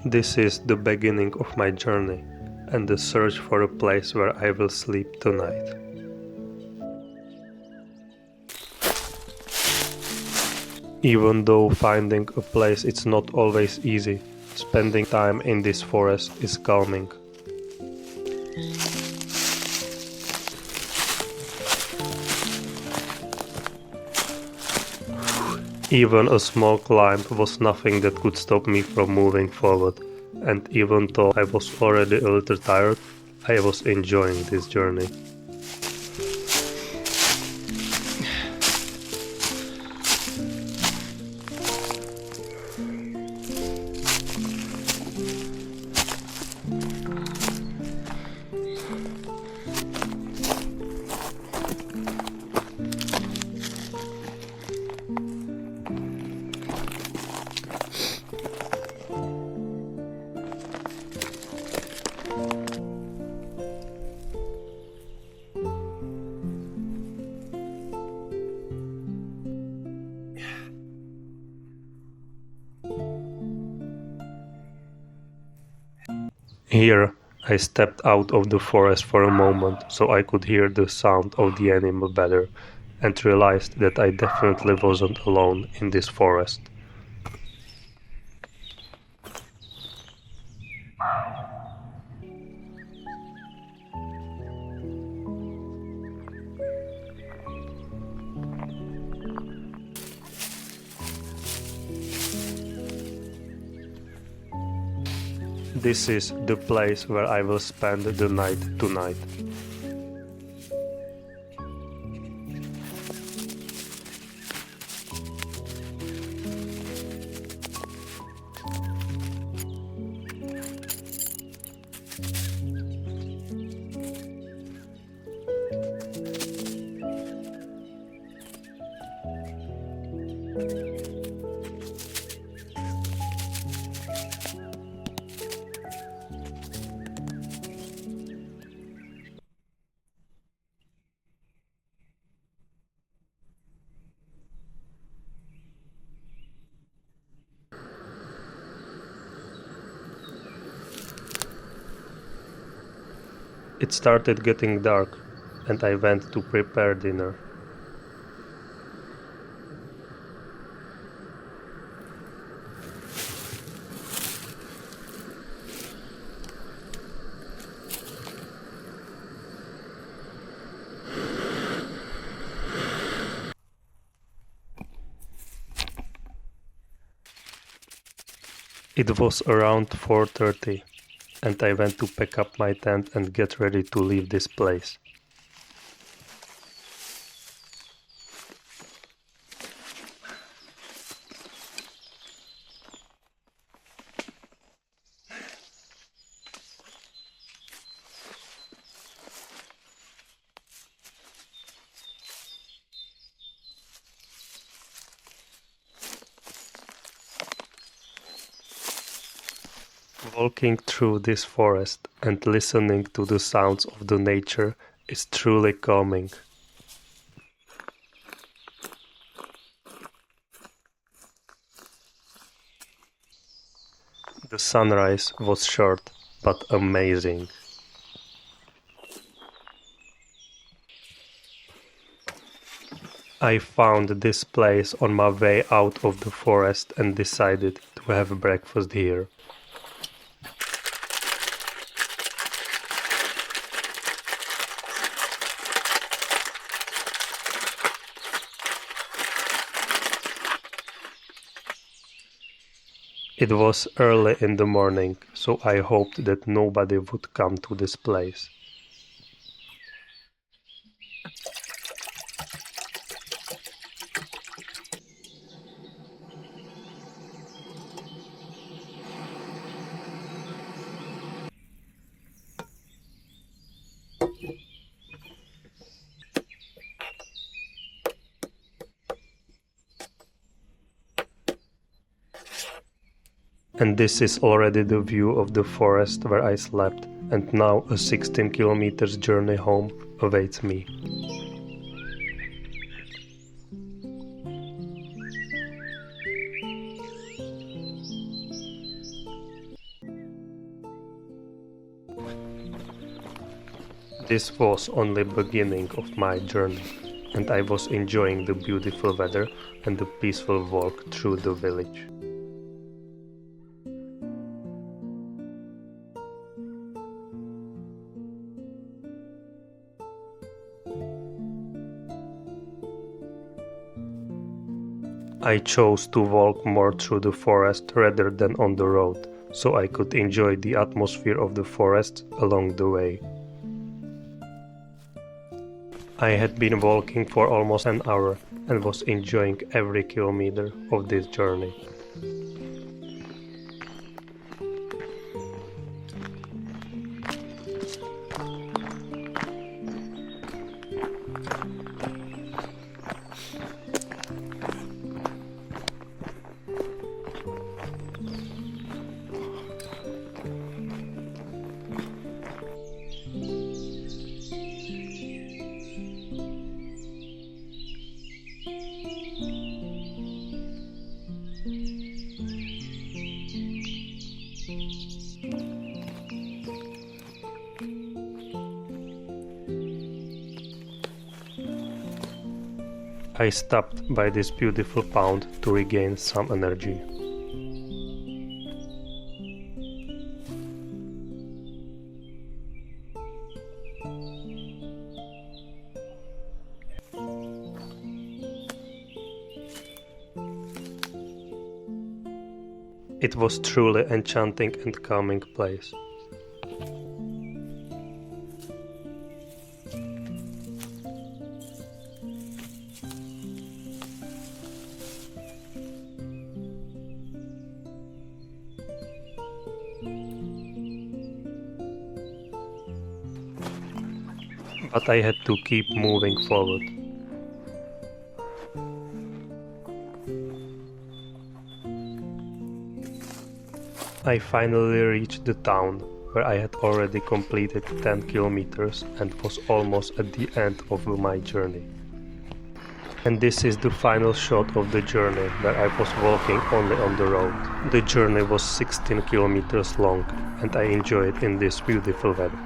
This is the beginning of my journey and the search for a place where I will sleep tonight. Even though finding a place is not always easy, spending time in this forest is calming. Even a small climb was nothing that could stop me from moving forward, and even though I was already a little tired, I was enjoying this journey. Here, I stepped out of the forest for a moment so I could hear the sound of the animal better, and realized that I definitely wasn't alone in this forest. This is the place where I will spend the night tonight. It started getting dark, and I went to prepare dinner. It was around 4:30, and I went to pack up my tent and get ready to leave this place. Walking through this forest and listening to the sounds of the nature is truly calming. The sunrise was short but amazing. I found this place on my way out of the forest and decided to have breakfast here. It was early in the morning, so I hoped that nobody would come to this place. And this is already the view of the forest where I slept, and now a 16 kilometers journey home awaits me. This was only the beginning of my journey, and I was enjoying the beautiful weather and the peaceful walk through the village. I chose to walk more through the forest rather than on the road, so I could enjoy the atmosphere of the forest along the way. I had been walking for almost an hour and was enjoying every kilometer of this journey. I stopped by this beautiful pond to regain some energy. It was truly enchanting and calming place. But I had to keep moving forward. I finally reached the town, where I had already completed 10 kilometers and was almost at the end of my journey. And this is the final shot of the journey, where I was walking only on the road. The journey was 16 kilometers long, and I enjoyed it in this beautiful weather.